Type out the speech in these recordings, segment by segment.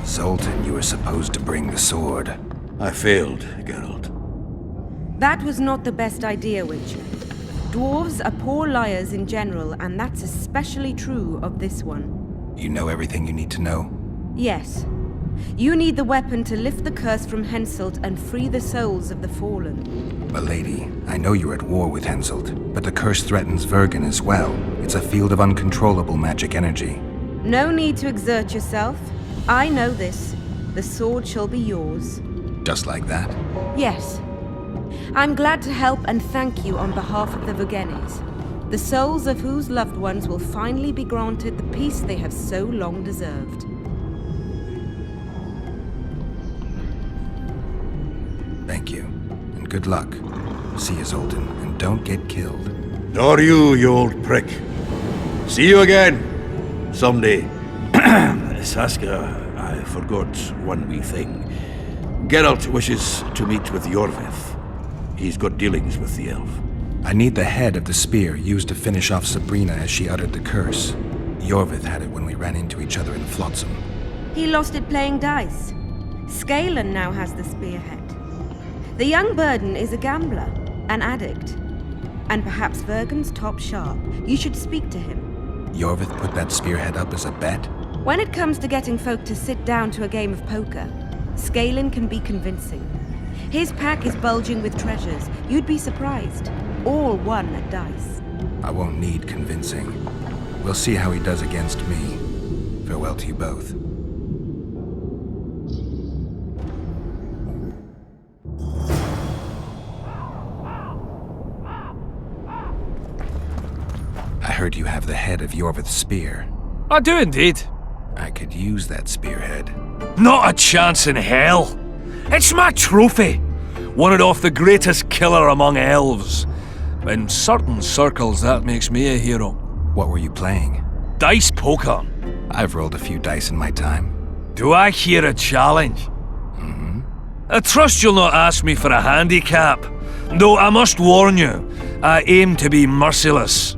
Zoltan, you were supposed to bring the sword. I failed, Geralt. That was not the best idea, Witcher. Dwarves are poor liars in general, and that's especially true of this one. You know everything you need to know? Yes. You need the weapon to lift the curse from Henselt and free the souls of the fallen. But lady, I know you're at war with Henselt, but the curse threatens Vergen as well. It's a field of uncontrollable magic energy. No need to exert yourself. I know this. The sword shall be yours. Just like that? Yes. I'm glad to help and thank you on behalf of the Vergenes, the souls of whose loved ones will finally be granted the peace they have so long deserved. Thank you, and good luck. See you, Zoltan, and don't get killed. Nor you old prick. See you again. Someday. Saska, I forgot one wee thing. Geralt wishes to meet with Jorveth. He's got dealings with the elf. I need the head of the spear used to finish off Sabrina as she uttered the curse. Jorveth had it when we ran into each other in Flotsam. He lost it playing dice. Scalen now has the spearhead. The young Burden is a gambler, an addict, and perhaps Vergen's top sharp. You should speak to him. Jorveth put that spearhead up as a bet? When it comes to getting folk to sit down to a game of poker, Scalen can be convincing. His pack is bulging with treasures. You'd be surprised. All won at dice. I won't need convincing. We'll see how he does against me. Farewell to you both. I heard you have the head of Jorveth's spear. I do indeed. I could use that spearhead. Not a chance in hell. It's my trophy. Won it off the greatest killer among elves. In certain circles, that makes me a hero. What were you playing? Dice poker. I've rolled a few dice in my time. Do I hear a challenge? Mm-hmm. I trust you'll not ask me for a handicap. Though I must warn you, I aim to be merciless.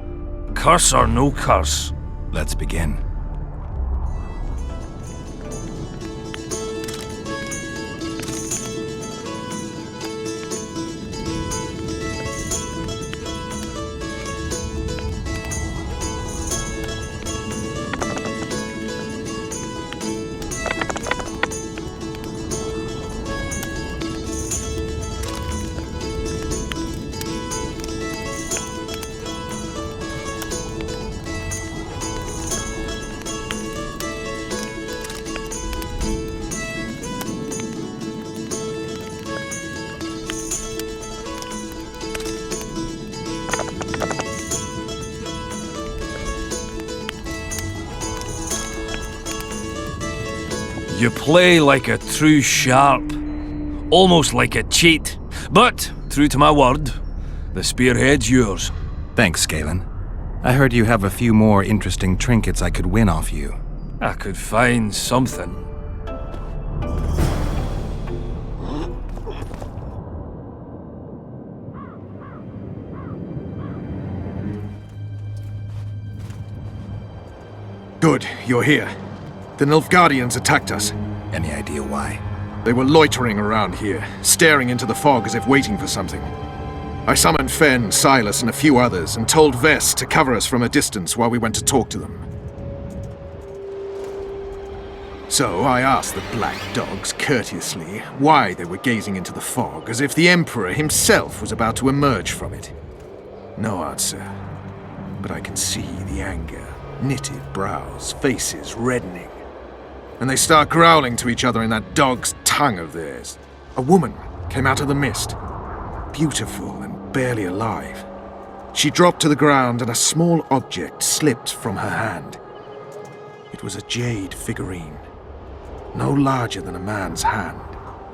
Curse or no curse. Let's begin. You play like a true sharp, almost like a cheat. But, true to my word, the spearhead's yours. Thanks, Scalen. I heard you have a few more interesting trinkets I could win off you. I could find something. Good, you're here. The Nilfgaardians attacked us. Any idea why? They were loitering around here, staring into the fog as if waiting for something. I summoned Fen, Silas, and a few others, and told Vess to cover us from a distance while we went to talk to them. So I asked the black dogs courteously why they were gazing into the fog, as if the Emperor himself was about to emerge from it. No answer. But I can see the anger, knitted brows, faces reddening. And they start growling to each other in that dog's tongue of theirs. A woman came out of the mist, beautiful and barely alive. She dropped to the ground and a small object slipped from her hand. It was a jade figurine, no larger than a man's hand.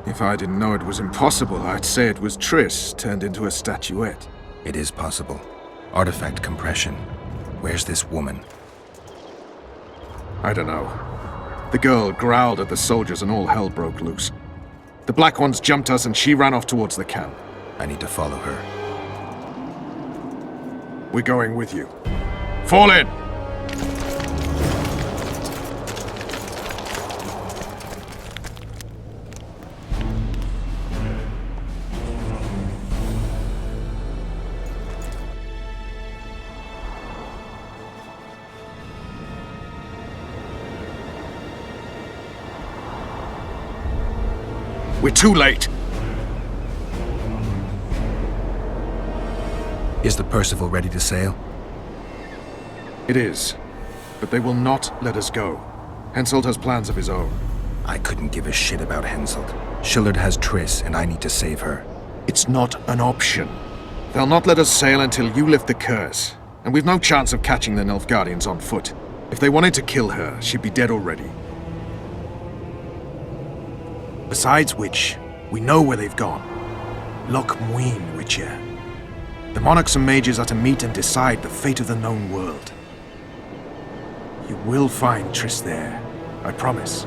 If I didn't know it was impossible, I'd say it was Triss turned into a statuette. It is possible. Artifact compression. Where's this woman? I don't know. The girl growled at the soldiers and all hell broke loose. The Black Ones jumped us and she ran off towards the camp. I need to follow her. We're going with you. Fall in! We're too late. Is the Percival ready to sail? It is. But they will not let us go. Henselt has plans of his own. I couldn't give a shit about Henselt. Shillard has Triss, and I need to save her. It's not an option. They'll not let us sail until you lift the curse. And we've no chance of catching the Nilfgaardians on foot. If they wanted to kill her, she'd be dead already. Besides which, we know where they've gone. Loch Muin, Witcher. The monarchs and mages are to meet and decide the fate of the known world. You will find Triss there, I promise.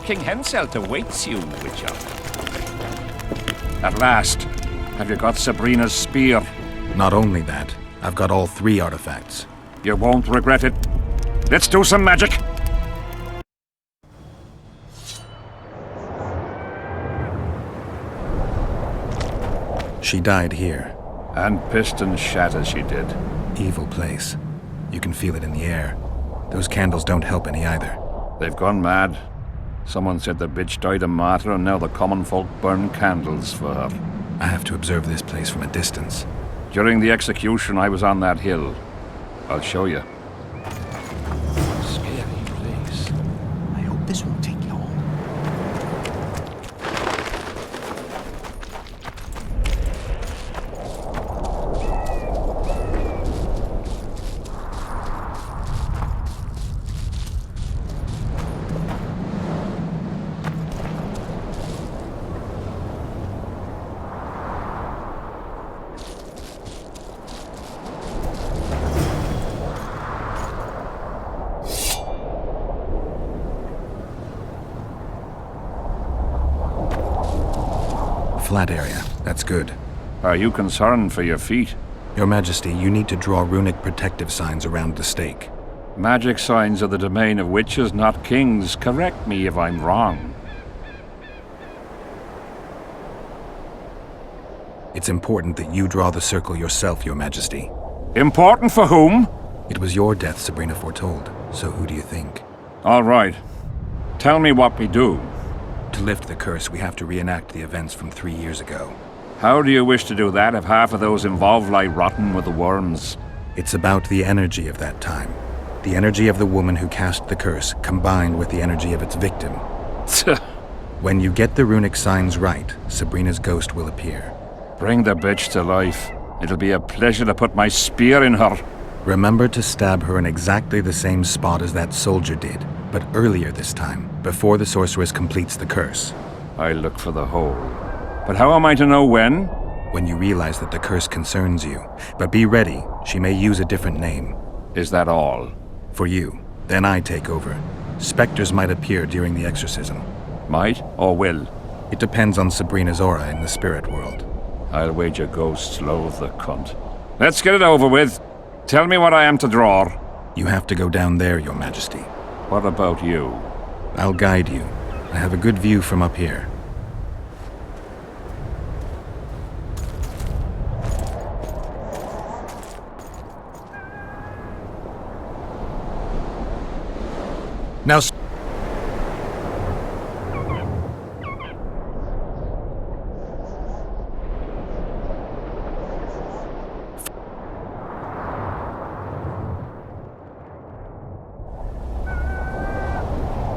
King Henselt awaits you, Witcher. At last, have you got Sabrina's spear? Not only that, I've got all 3 artifacts. You won't regret it. Let's do some magic! She died here. And pissed and shat as she did. Evil place. You can feel it in the air. Those candles don't help any either. They've gone mad. Someone said the bitch died a martyr, and now the common folk burn candles for her. I have to observe this place from a distance. During the execution, I was on that hill. I'll show you. Scary place. I hope this won't take long. Flat area. That's good. Are you concerned for your feet? Your Majesty, you need to draw runic protective signs around the stake. Magic signs are the domain of witches, not kings. Correct me if I'm wrong. It's important that you draw the circle yourself, Your Majesty. Important for whom? It was your death Sabrina foretold, so who do you think? All right. Tell me what we do. To lift the curse, we have to reenact the events from 3 years ago. How do you wish to do that if half of those involved lie rotten with the worms? It's about the energy of that time. The energy of the woman who cast the curse, combined with the energy of its victim. When you get the runic signs right, Sabrina's ghost will appear. Bring the bitch to life. It'll be a pleasure to put my spear in her. Remember to stab her in exactly the same spot as that soldier did, but earlier this time, before the sorceress completes the curse. I look for the hole. But how am I to know when? When you realize that the curse concerns you. But be ready, she may use a different name. Is that all? For you. Then I take over. Spectres might appear during the exorcism. Might or will? It depends on Sabrina's aura in the spirit world. I'll wager ghosts loathe the cunt. Let's get it over with. Tell me what I am to draw. You have to go down there, Your Majesty. What about you? I'll guide you. I have a good view from up here. Now...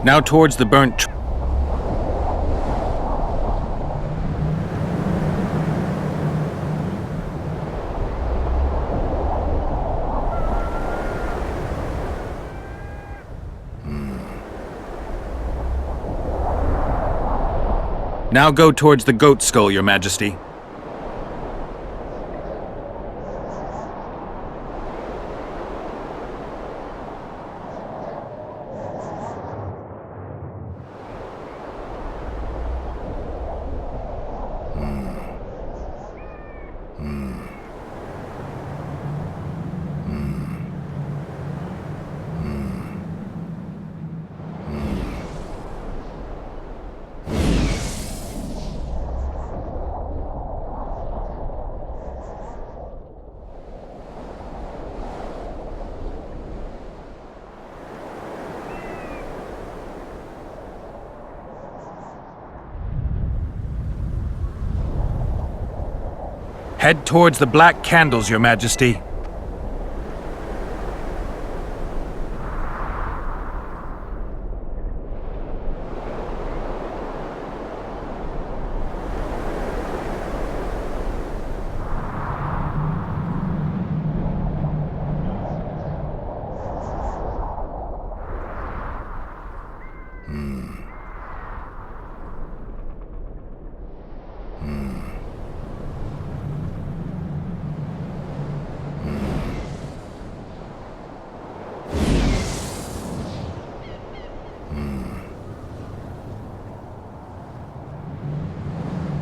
Now towards the burnt... Now go towards the goat skull, Your Majesty. Head towards the black candles, Your Majesty.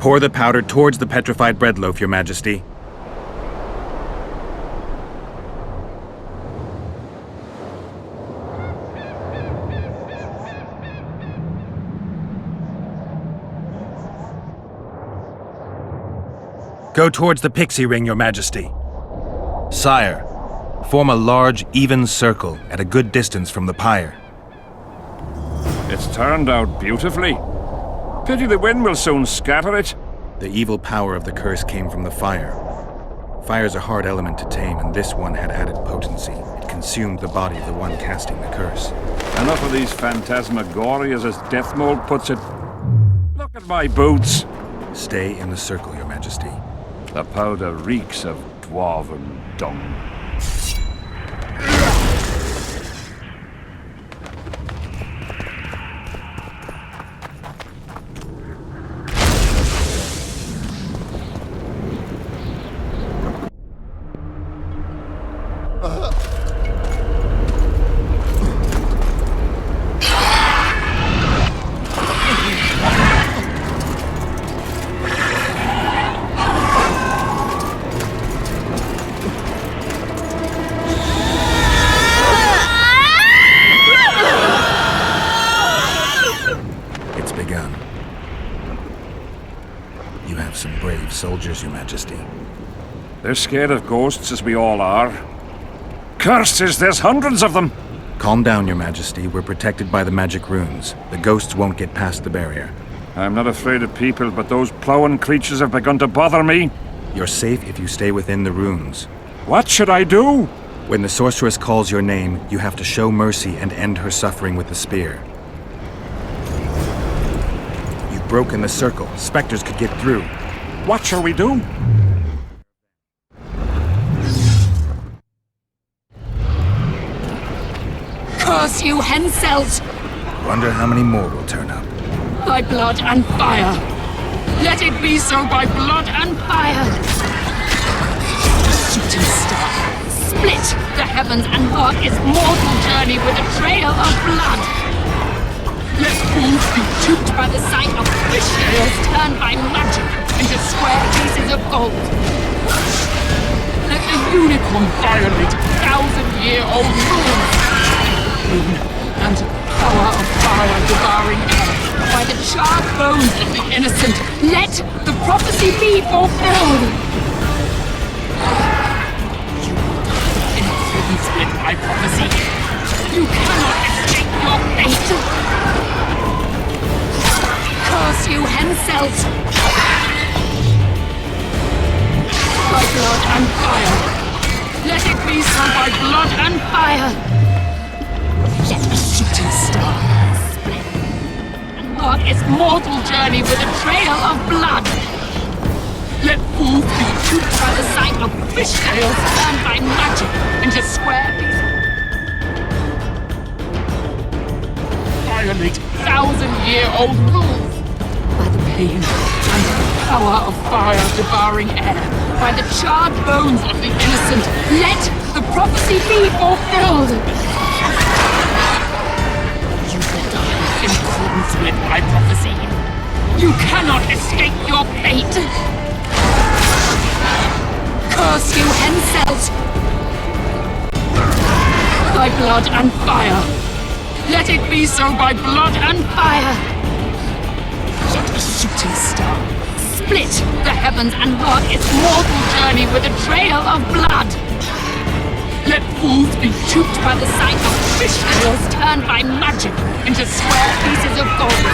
Pour the powder towards the petrified bread loaf, Your Majesty. Go towards the pixie ring, Your Majesty. Sire, form a large, even circle at a good distance from the pyre. It's turned out beautifully. Pity the wind will soon scatter it. The evil power of the curse came from the fire. Fire's a hard element to tame, and this one had added potency. It consumed the body of the one casting the curse. Enough of these phantasmagorias, as Death Mold puts it. Look at my boots. Stay in the circle, Your Majesty. The powder reeks of dwarven dung. Soldiers, Your Majesty. They're scared of ghosts, as we all are. Curses, there's hundreds of them! Calm down, Your Majesty. We're protected by the magic runes. The ghosts won't get past the barrier. I'm not afraid of people, but those plowing creatures have begun to bother me. You're safe if you stay within the runes. What should I do? When the sorceress calls your name, you have to show mercy and end her suffering with the spear. You've broken the circle. Spectres could get through. What shall we do? Curse you, Henselt! Wonder how many more will turn up. By blood and fire! Let it be so by blood and fire! Shooting star, split the heavens and mark its mortal journey with a trail of blood! Let fools be duped by the sight of fish scales turned by magic into square pieces of gold. Let the unicorn violate 1,000-year-old rules. Moon and power of fire devouring air. By the charred bones of the innocent, let the prophecy be fulfilled. You will die in accordance with my prophecy. You cannot escape your fate. Curse you, Henselt! By blood and fire! Let it be so by blood and fire! Let the shooting star split and mark its mortal journey with a trail of blood! Let fools be duped by the sight of fish scales turned by magic into square pieces. Violate 1,000-year-old rules! By the pain and power of fire devouring air, by the charred bones of the innocent, let the prophecy be fulfilled! You will die in accordance with my prophecy. You cannot escape your fate! Curse you, Henselt! By blood and fire! Let it be so by blood and fire! Let a shooting star split the heavens and mark its mortal journey with a trail of blood. Let fools be duped by the sight of fish scales turned by magic into square pieces of gold.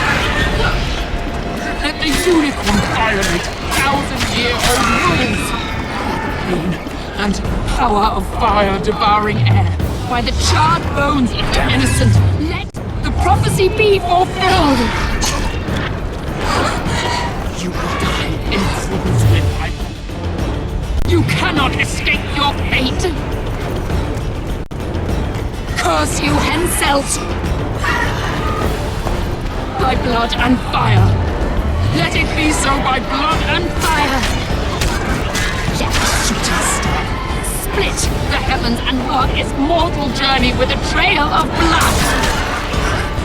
Let the unicorn violate 1,000-year-old rules. power of fire devouring air, by the charred bones of the innocent, let the prophecy be fulfilled! You will die in accordance with my... You cannot escape your fate! Curse you, Henselt! By blood and fire! Let it be so by blood and fire! Let the shooting star split the heavens and mark its mortal journey with a trail of blood!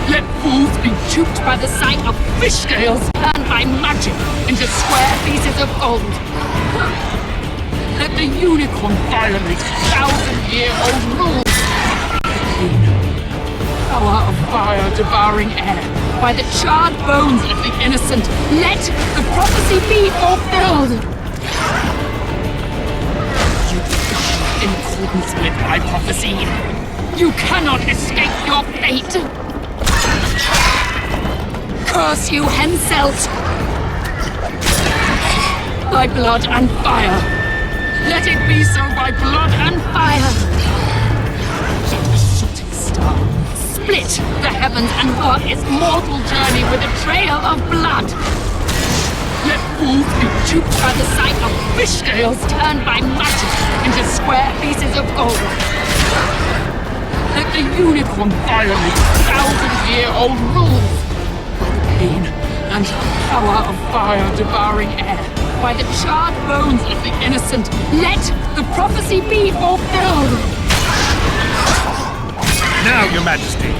Let fools be duped by the sight of fish scales turned by magic into square pieces of gold! Let the unicorn violate 1,000-year-old rules! Power of fire devouring air, by the charred bones of the innocent, let the prophecy be fulfilled! You die in accordance with my prophecy. You cannot escape your fate! Curse you, Henselt! By blood and fire! Let it be so by blood and fire! Let the shooting star split the heavens and mark its mortal journey with a trail of blood! Let fools be duped by the sight of fish scales turned by magic into square pieces of gold! Let the unicorn violate 1,000-year-old rules! By the pain and power of fire devouring air, by the charred bones of the innocent, let the prophecy be fulfilled! Now, Your Majesty!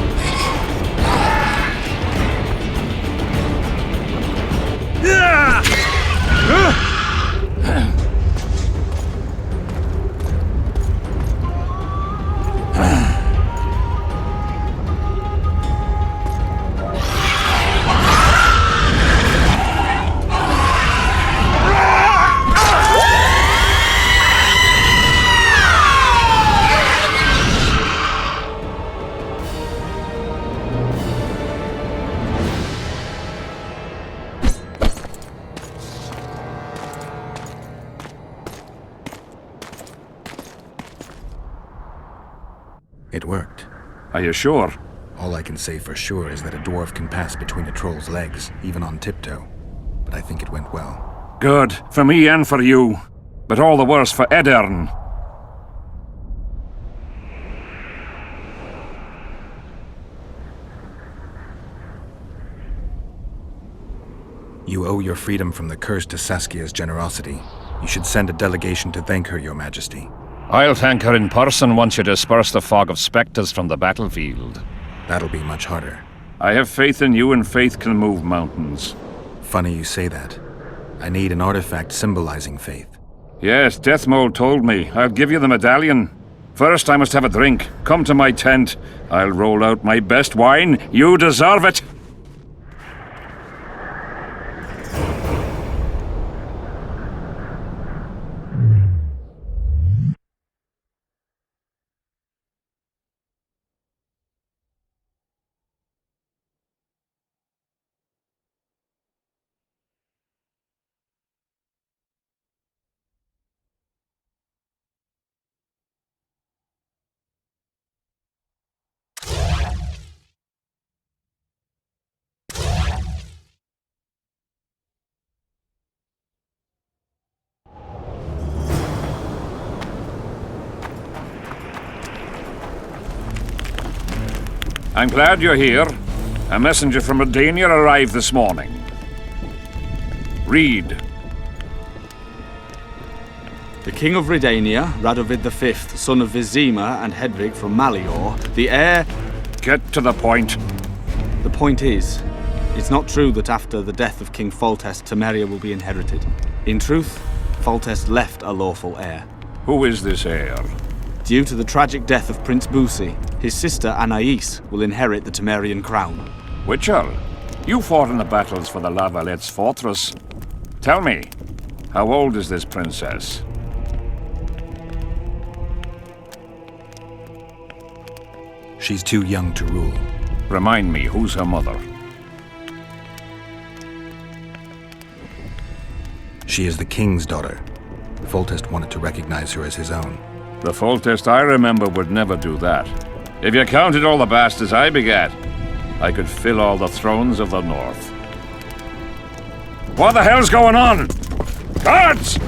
It worked. Are you sure? All I can say for sure is that a dwarf can pass between a troll's legs, even on tiptoe. But I think it went well. Good. For me and for you. But all the worse for Edern. You owe your freedom from the curse to Saskia's generosity. You should send a delegation to thank her, Your Majesty. I'll thank her in person once you disperse the fog of spectres from the battlefield. That'll be much harder. I have faith in you, and faith can move mountains. Funny you say that. I need an artifact symbolizing faith. Yes, Deathmold told me. I'll give you the medallion. First, I must have a drink. Come to my tent. I'll roll out my best wine. You deserve it! I'm glad you're here. A messenger from Redania arrived this morning. Read. The King of Redania, Radovid V, son of Vizima and Hedvig from Malior, the heir... Get to the point. The point is, it's not true that after the death of King Foltest, Temeria will be inherited. In truth, Foltest left a lawful heir. Who is this heir? Due to the tragic death of Prince Busi, his sister Anais will inherit the Temerian crown. Witcher, you fought in the battles for the Lavalet's fortress. Tell me, how old is this princess? She's too young to rule. Remind me, who's her mother? She is the king's daughter. Foltest wanted to recognize her as his own. The Foltest I remember would never do that. If you counted all the bastards I begat, I could fill all the thrones of the north. What the hell's going on? Guards!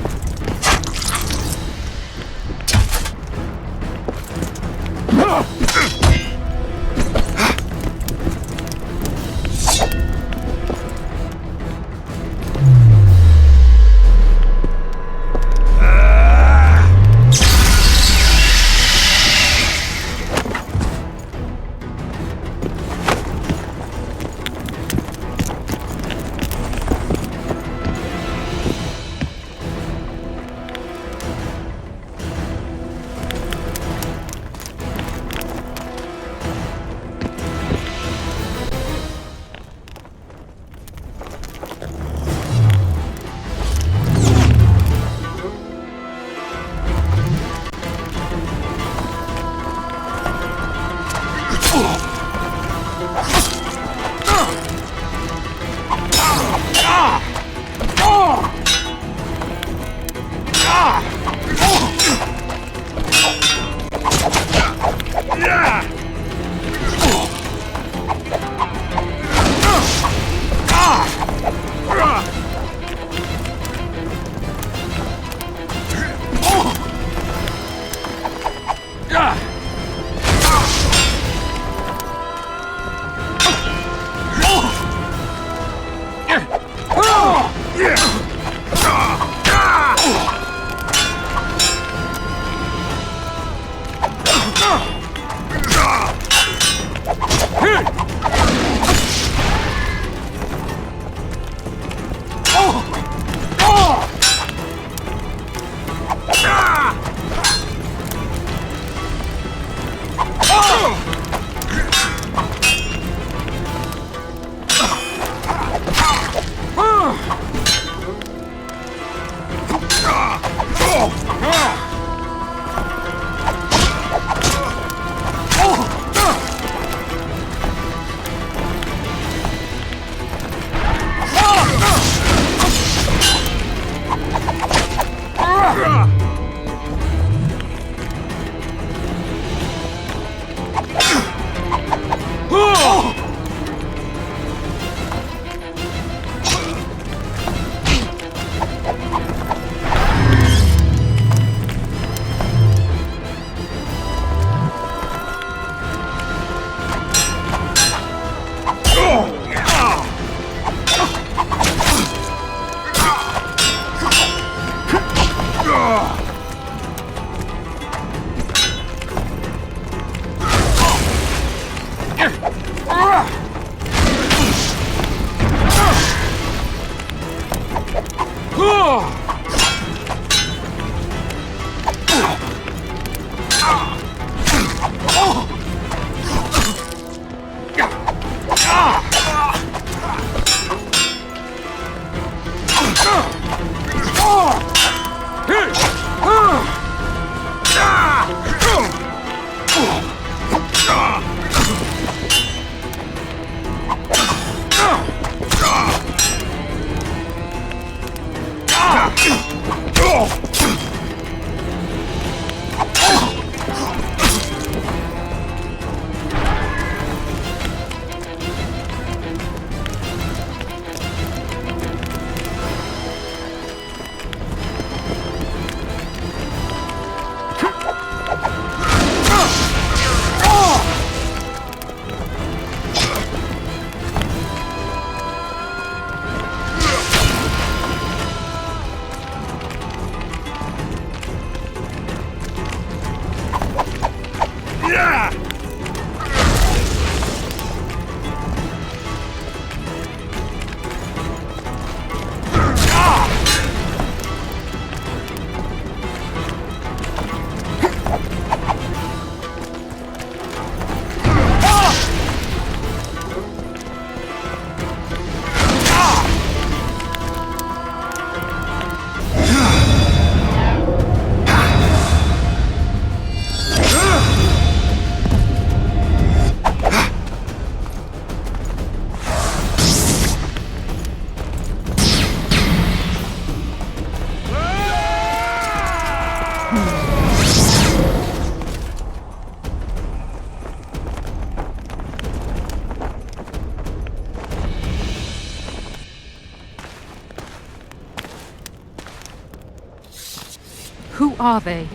Who are they?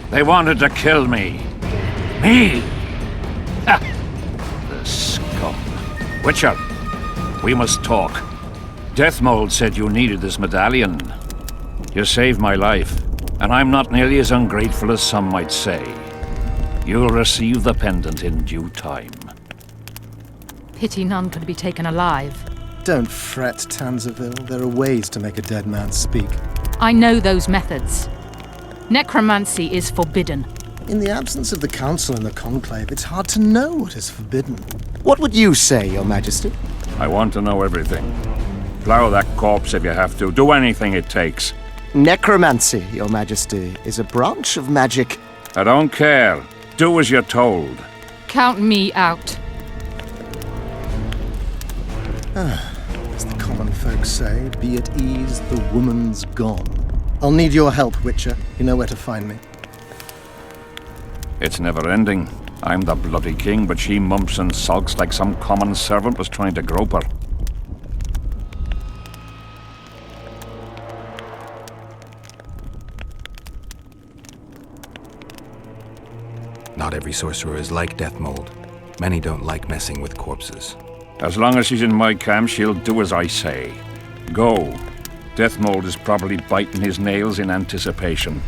They wanted to kill me. Me! Ha! The scum. Witcher, we must talk. Deathmold said you needed this medallion. You saved my life, and I'm not nearly as ungrateful as some might say. You'll receive the pendant in due time. Pity none could be taken alive. Don't fret, Tanzaville. There are ways to make a dead man speak. I know those methods. Necromancy is forbidden. In the absence of the Council and the Conclave, it's hard to know what is forbidden. What would you say, Your Majesty? I want to know everything. Plow that corpse if you have to. Do anything it takes. Necromancy, Your Majesty, is a branch of magic. I don't care. Do as you're told. Count me out. As the common folk say, be at ease, the woman's gone. I'll need your help, Witcher. You know where to find me. It's never ending. I'm the bloody king, but she mumps and sulks like some common servant was trying to grope her. Not every sorcerer is like Deathmold. Many don't like messing with corpses. As long as she's in my camp, she'll do as I say. Go. Deathmold is probably biting his nails in anticipation.